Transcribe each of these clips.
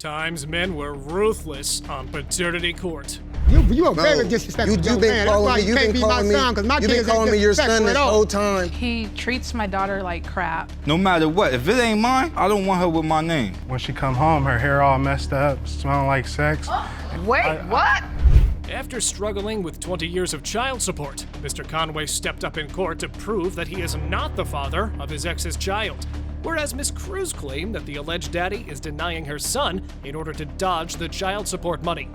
Times men were ruthless on paternity court. You are very disrespectful. You've been calling me. You've been calling me your son this whole time. He treats my daughter like crap. No matter what, if it ain't mine, I don't want her with my name. When she come home, her hair all messed up, smelling like sex. Wait, what? After struggling with 20 years of child support, Mr. Conway stepped up in court to prove that he is not the father of his ex's child. Whereas Ms. Cruz claimed that the alleged daddy is denying her son in order to dodge the child support money.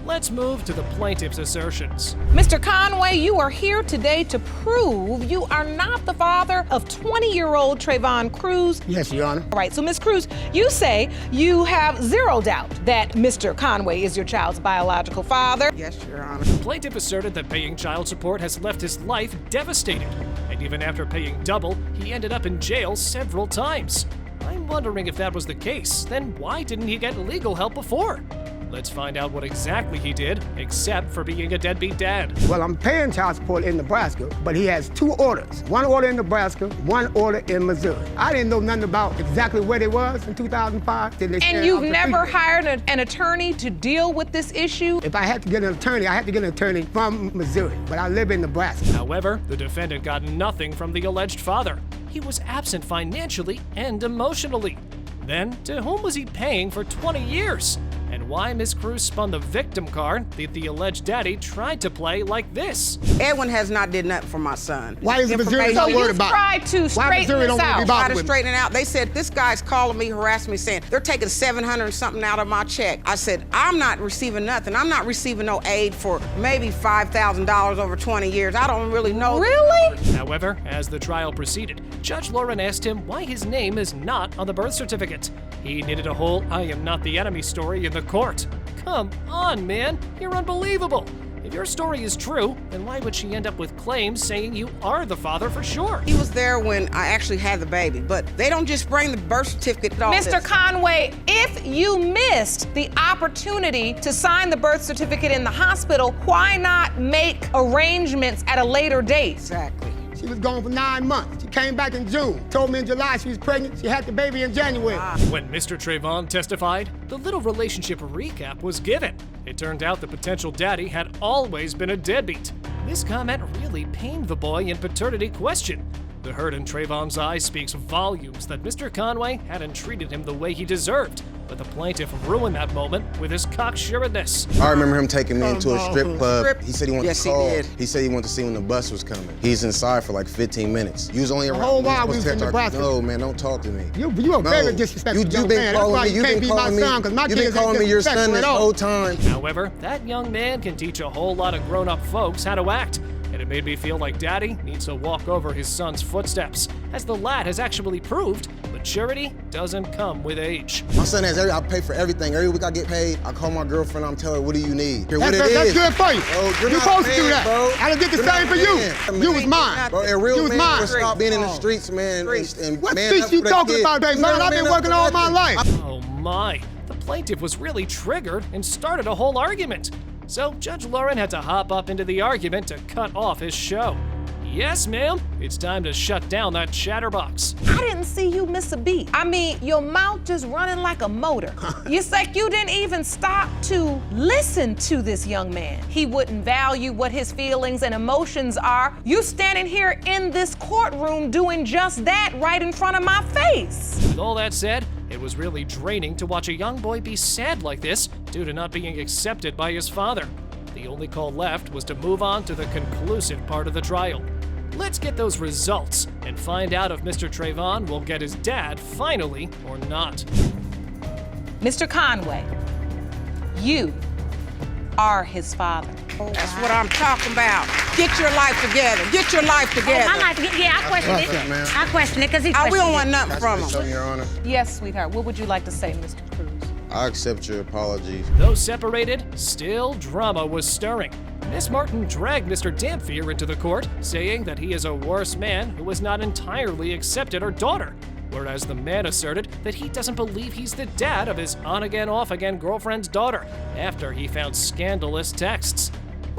Let's move to the plaintiff's assertions. Mr. Conway, you are here today to prove you are not the father of 20-year-old Trayvon Cruz. Yes, Your Honor. All right, so Ms. Cruz, you say you have zero doubt that Mr. Conway is your child's biological father. Yes, Your Honor. The plaintiff asserted that paying child support has left his life devastated, and even after paying double, he ended up in jail several times. I'm wondering if that was the case, then why didn't he get legal help before? Let's find out what exactly he did, except for being a deadbeat dad. Well, I'm paying child support in Nebraska, but he has two orders. One order in Nebraska, one order in Missouri. I didn't know nothing about exactly where they was in 2005. And you've never hired an attorney to deal with this issue? If I had to get an attorney, I had to get an attorney from Missouri, but I live in Nebraska. However, the defendant got nothing from the alleged father. He was absent financially and emotionally. Then, to whom was he paying for 20 years? And why Ms. Cruz spun the victim card that the alleged daddy tried to play like this. Edwin has not did nothing for my son. Why is Missouri not worried about it? Tried to straighten this out. Try to straighten it out. They said, this guy's calling me, harassing me, saying, they're taking $700 and something out of my check. I said, I'm not receiving nothing. I'm not receiving no aid for maybe $5,000 over 20 years. I don't really know. Really? However, as the trial proceeded, Judge Lauren asked him why his name is not on the birth certificate. He knitted a whole I am not the enemy story in the court. Come on, man, you're unbelievable. If your story is true, then why would she end up with claims saying you are the father for sure? He was there when I actually had the baby, but they don't just bring the birth certificate. Mr. Conway, if you missed the opportunity to sign the birth certificate in the hospital, why not make arrangements at a later date? Exactly. She was gone for 9 months. She came back in June. Told me in July she was pregnant. She had the baby in January. When Mr. Trayvon testified, the little relationship recap was given. It turned out the potential daddy had always been a deadbeat. This comment really pained the boy in paternity question. The hurt in Trayvon's eyes speaks volumes that Mr. Conway hadn't treated him the way he deserved. But the plaintiff ruined that moment with his cocksureness. I remember him taking me into a strip club. He said he wanted to call. He did. He said he wanted to see when the bus was coming. He's inside for like 15 minutes. You was only around. The whole while we was in Nebraska. No, man, don't talk to me. You are very disrespectful. You've been calling me. You've been calling me your son this whole time. However, that young man can teach a whole lot of grown-up folks how to act. And it made me feel like Daddy needs to walk over his son's footsteps. As the lad has actually proved, maturity doesn't come with age. My son has I pay for everything. Every week I get paid. I call my girlfriend, I'm telling her, what do you need? Here, That's good for you. Bro, you're supposed to do that. Bro. I done did the same for you. You was mine. Bro, a real man will stop being in the streets, man. What streets you talking about, baby? Man, I've been working all my life. Oh my, the plaintiff was really triggered and started a whole argument. So Judge Lauren had to hop up into the argument to cut off his show. Yes, ma'am, it's time to shut down that chatterbox. I didn't see you miss a beat. I mean, your mouth just running like a motor. It's like you didn't even stop to listen to this young man. He wouldn't value what his feelings and emotions are. You standing here in this courtroom doing just that right in front of my face. With all that said, it was really draining to watch a young boy be sad like this due to not being accepted by his father. The only call left was to move on to the conclusive part of the trial. Let's get those results and find out if Mr. Trayvon will get his dad finally or not. Mr. Conway, you are his father. That's what I'm talking about. Get your life together. Get your life together. My life, yeah, I question it. I question it because he questioned it. We don't want nothing from him. Your Honor. Yes, sweetheart. What would you like to say, Mr. Cruz? I accept your apologies. Though separated, still drama was stirring. Miss Martin dragged Mr. Dampier into the court, saying that he is a worse man who has not entirely accepted her daughter. Whereas the man asserted that he doesn't believe he's the dad of his on-again, off-again girlfriend's daughter after he found scandalous texts.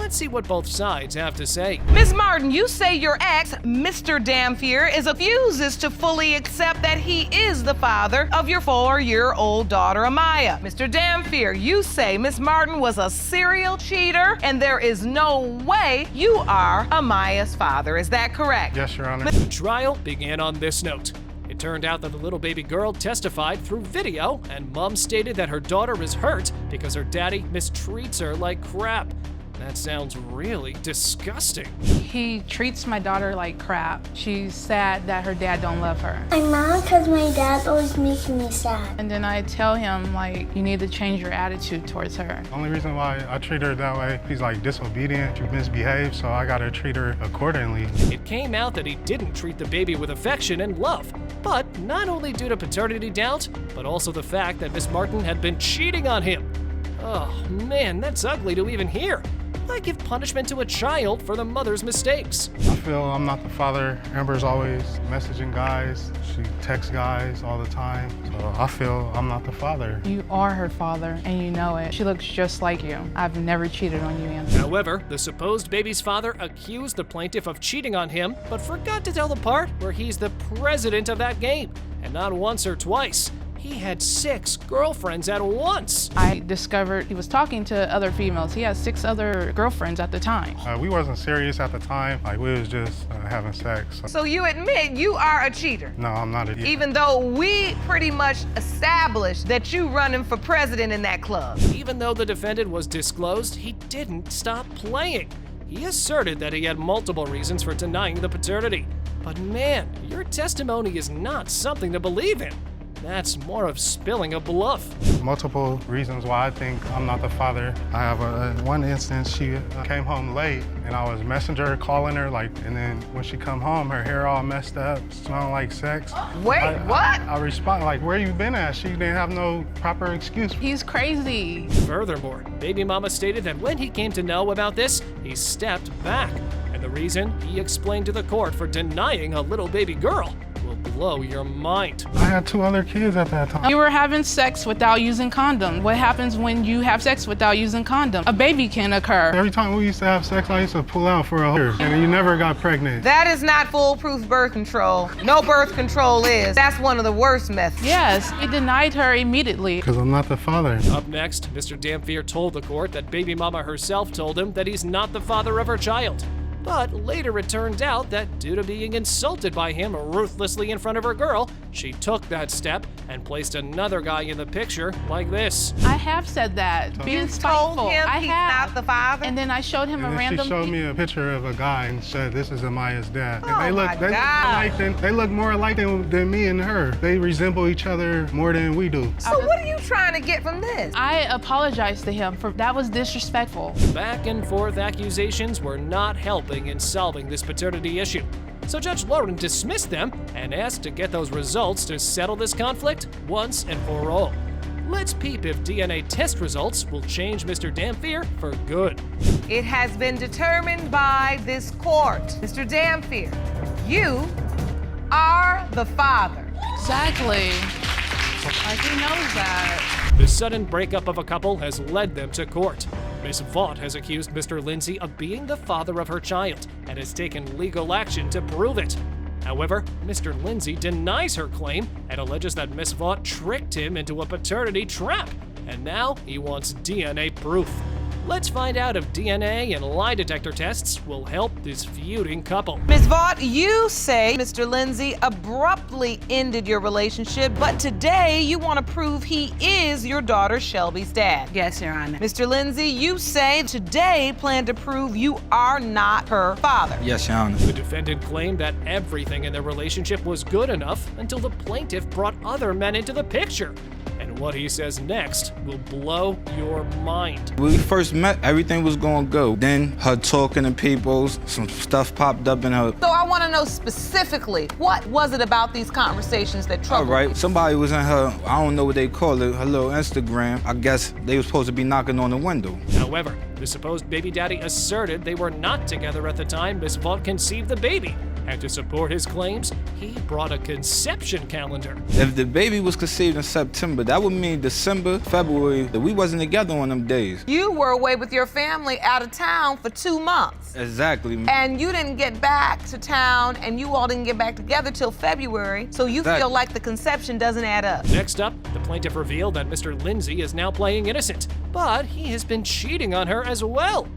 Let's see what both sides have to say. Ms. Martin, you say your ex, Mr. Dampier, refuses to fully accept that he is the father of your 4-year-old daughter, Amaya. Mr. Dampier, you say Ms. Martin was a serial cheater and there is no way you are Amaya's father. Is that correct? Yes, Your Honor. The trial began on this note. It turned out that the little baby girl testified through video, and mom stated that her daughter is hurt because her daddy mistreats her like crap. That sounds really disgusting. He treats my daughter like crap. She's sad that her dad don't love her. I'm mad because my dad always makes me sad. And then I tell him, like, you need to change your attitude towards her. The only reason why I treat her that way, she's like disobedient, she misbehaves, so I gotta treat her accordingly. It came out that he didn't treat the baby with affection and love, but not only due to paternity doubt, but also the fact that Miss Martin had been cheating on him. Oh man, that's ugly to even hear. Why give punishment to a child for the mother's mistakes? I feel I'm not the father. Amber's always messaging guys. She texts guys all the time. So I feel I'm not the father. You are her father, and you know it. She looks just like you. I've never cheated on you, Anthony. However, the supposed baby's father accused the plaintiff of cheating on him, but forgot to tell the part where he's the president of that game, and not once or twice. He had 6 girlfriends at once. I discovered he was talking to other females. He had 6 other girlfriends at the time. We wasn't serious at the time. Like, we was just having sex. So you admit you are a cheater? No, I'm not a cheater. Even though we pretty much established that you running for president in that club. Even though the defendant was disclosed, he didn't stop playing. He asserted that he had multiple reasons for denying the paternity. But man, your testimony is not something to believe in. That's more of spilling a bluff. Multiple reasons why I think I'm not the father. I have one instance, she came home late and I was messenger calling her, and then when she come home, her hair all messed up, smelling like sex. Wait, what? I respond like, where you been at? She didn't have no proper excuse. He's crazy. Furthermore, baby mama stated that when he came to know about this, he stepped back. And the reason, he explained to the court for denying a little baby girl, will blow your mind. I had 2 other kids at that time. You were having sex without using condom. What happens when you have sex without using condom? A baby can occur. Every time we used to have sex, I used to pull out for a year, and you never got pregnant. That is not foolproof birth control. No birth control is. That's one of the worst methods. Yes, he denied her immediately. Because I'm not the father. Up next, Mr. Dampier told the court that baby mama herself told him that he's not the father of her child. But later it turned out that due to being insulted by him ruthlessly in front of her girl, she took that step and placed another guy in the picture like this. I have said that. Being You spiteful. told him I he's have. not the father? And then I showed him And a then random she showed me a picture of a guy and said, this is Amaya's dad. Oh And they look, they look more alike than me and her. They resemble each other more than we do. So what are you trying to get from this? I apologized to him for that was disrespectful. Back and forth accusations were not helping in solving this paternity issue. So Judge Lauren dismissed them and asked to get those results to settle this conflict once and for all. Let's peep if DNA test results will change Mr. Dampier for good. It has been determined by this court. Mr. Dampier, you are the father. Exactly. Like he knows that. The sudden breakup of a couple has led them to court. Ms. Vaught has accused Mr. Lindsay of being the father of her child and has taken legal action to prove it. However, Mr. Lindsay denies her claim and alleges that Ms. Vaught tricked him into a paternity trap, and now he wants DNA proof. Let's find out if DNA and lie detector tests will help this feuding couple. Ms. Vaught, you say Mr. Lindsay abruptly ended your relationship, but today you want to prove he is your daughter Shelby's dad. Yes, Your Honor. Mr. Lindsay, you say today plan to prove you are not her father. Yes, Your Honor. The defendant claimed that everything in their relationship was good enough until the plaintiff brought other men into the picture. And what he says next will blow your mind. When we first met, everything was going good. Then her talking to people, some stuff popped up in her. So I want to know specifically, what was it about these conversations that All troubled right, you? somebody was in her, I don't know what they call it, her little Instagram. I guess they were supposed to be knocking on the window. However, the supposed baby daddy asserted they were not together at the time Miss Vaught conceived the baby, And to support his claims, he brought a conception calendar. If the baby was conceived in September, that would mean December, February, that we wasn't together on them days. You were away with your family out of town for 2 months. Exactly. And you didn't get back to town, and you all didn't get back together till February, so you feel like the conception doesn't add up. Next up, the plaintiff revealed that Mr. Lindsay is now playing innocent, but he has been cheating on her as well.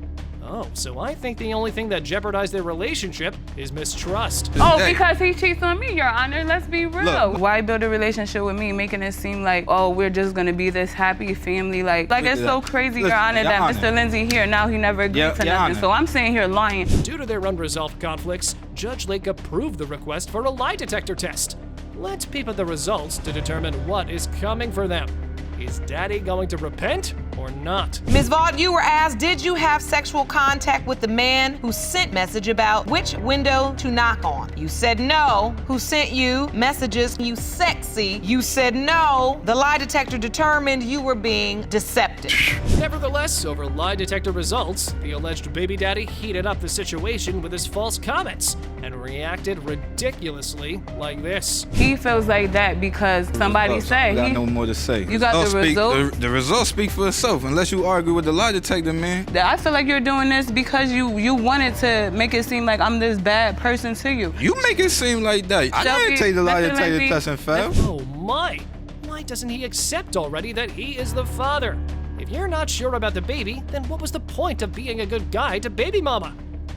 Oh, so I think the only thing that jeopardized their relationship is mistrust. Oh, because he cheats on me, Your Honor. Let's be real. Look. Why build a relationship with me, making it seem like, oh, we're just gonna be this happy family? Like it's so crazy, Your Honor, that Mr. Lindsay here, now he never agreed to nothing. So I'm sitting here lying. Due to their unresolved conflicts, Judge Lake approved the request for a lie detector test. Let's peep at the results to determine what is coming for them. Is Daddy going to repent or not? Ms. Vaught, you were asked, did you have sexual contact with the man who sent message about which window to knock on? You said no. Who sent you messages, you sexy? You said no. The lie detector determined you were being deceptive. Nevertheless, over lie detector results, the alleged baby daddy heated up the situation with his false comments and reacted ridiculously like this. He feels like that because somebody said I got no more to say. You got the results? The results speak for itself, unless you argue with the lie detector, man. I feel like you're doing this because you wanted to make it seem like I'm this bad person to you. You make it seem like that. I didn't take the lie detector test and fail. Oh my! Why doesn't he accept already that he is the father? If you're not sure about the baby, then what was the point of being a good guy to baby mama?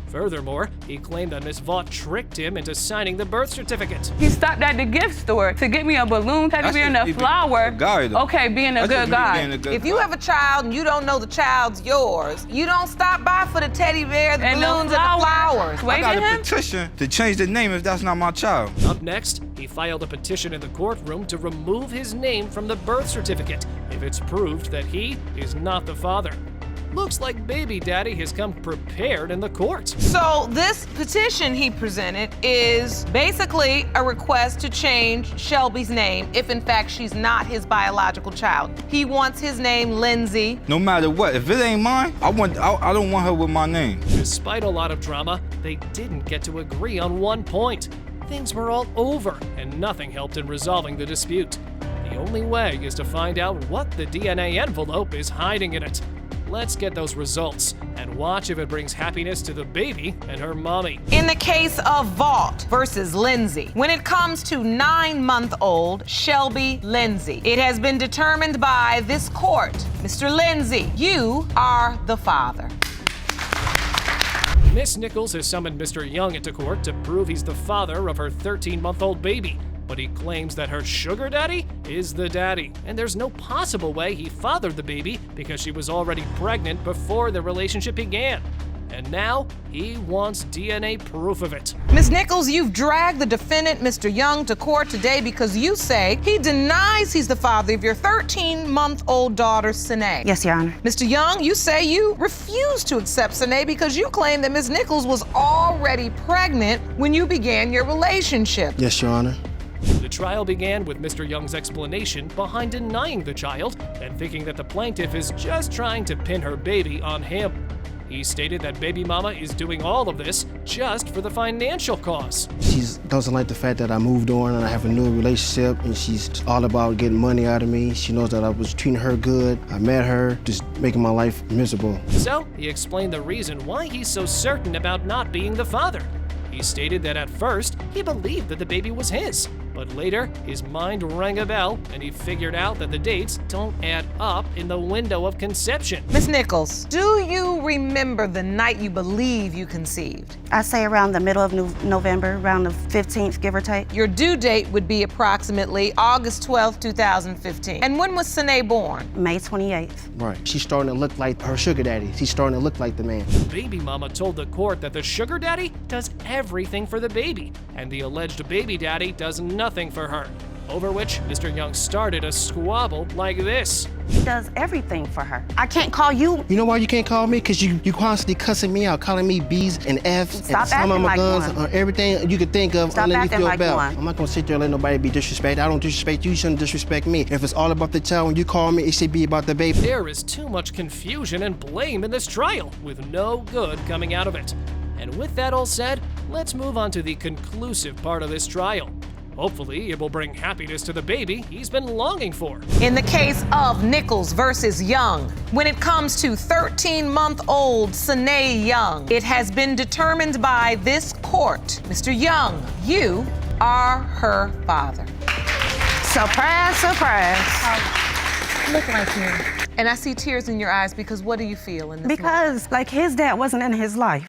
Furthermore, he claimed that Miss Vaught tricked him into signing the birth certificate. He stopped at the gift store to get me a balloon, teddy bear, and a flower. Okay, being a good guy. If you have a child and you don't know the child's yours, you don't stop by for the teddy bear, the balloons, and the flowers. I got a petition to change the name if that's not my child. Up next, he filed a petition in the courtroom to remove his name from the birth certificate if it's proved that he is not the father. Looks like baby daddy has come prepared in the court. So this petition he presented is basically a request to change Shelby's name if in fact she's not his biological child. He wants his name Lindsay. No matter what, if it ain't mine, I don't want her with my name. Despite a lot of drama, they didn't get to agree on one point. Things were all over and nothing helped in resolving the dispute. The only way is to find out what the DNA envelope is hiding in it. Let's get those results and watch if it brings happiness to the baby and her mommy. In the case of Vaught versus Lindsay, when it comes to 9-month-old Shelby Lindsay, it has been determined by this court, Mr. Lindsay, you are the father. Miss Nichols has summoned Mr. Young into court to prove he's the father of her 13-month-old baby. But he claims that her sugar daddy is the daddy, and there's no possible way he fathered the baby because she was already pregnant before the relationship began. And now he wants DNA proof of it. Ms. Nichols, you've dragged the defendant, Mr. Young, to court today because you say he denies he's the father of your 13-month-old daughter, Sine. Yes, Your Honor. Mr. Young, you say you refuse to accept Sine because you claim that Ms. Nichols was already pregnant when you began your relationship. Yes, Your Honor. The trial began with Mr. Young's explanation behind denying the child and thinking that the plaintiff is just trying to pin her baby on him. He stated that baby mama is doing all of this just for the financial cause. She doesn't like the fact that I moved on and I have a new relationship, and she's all about getting money out of me. She knows that I was treating her good. I met her, just making my life miserable. So he explained the reason why he's so certain about not being the father. He stated that at first, he believed that the baby was his, but later, his mind rang a bell and he figured out that the dates don't add up in the window of conception. Ms. Nichols, do you remember the night you believe you conceived? I say around the middle of November, around the 15th, give or take. Your due date would be approximately August 12th, 2015. And when was Sine born? May 28th. Right. She's starting to look like her sugar daddy. She's starting to look like the man. Baby mama told the court that the sugar daddy does everything for the baby, and the alleged baby daddy does nothing for her. Over which Mr. Young started a squabble like this. He does everything for her. I can't call you. You know why you can't call me? Because you constantly cussing me out, calling me B's and F's Stop and some of my acting guns like one. everything you could think of Stop underneath acting your like belt. one. I'm not gonna sit there and let nobody be disrespected. I don't disrespect you, you shouldn't disrespect me. If it's all about the child, when you call me, it should be about the baby. There is too much confusion and blame in this trial, with no good coming out of it. And with that all said, let's move on to the conclusive part of this trial. Hopefully, it will bring happiness to the baby he's been longing for. In the case of Nichols versus Young, when it comes to 13-month-old Sanae Young, it has been determined by this court, Mr. Young, you are her father. Surprise, surprise. Look right here. And I see tears in your eyes because what do you feel in this moment? Because, like, his dad wasn't in his life.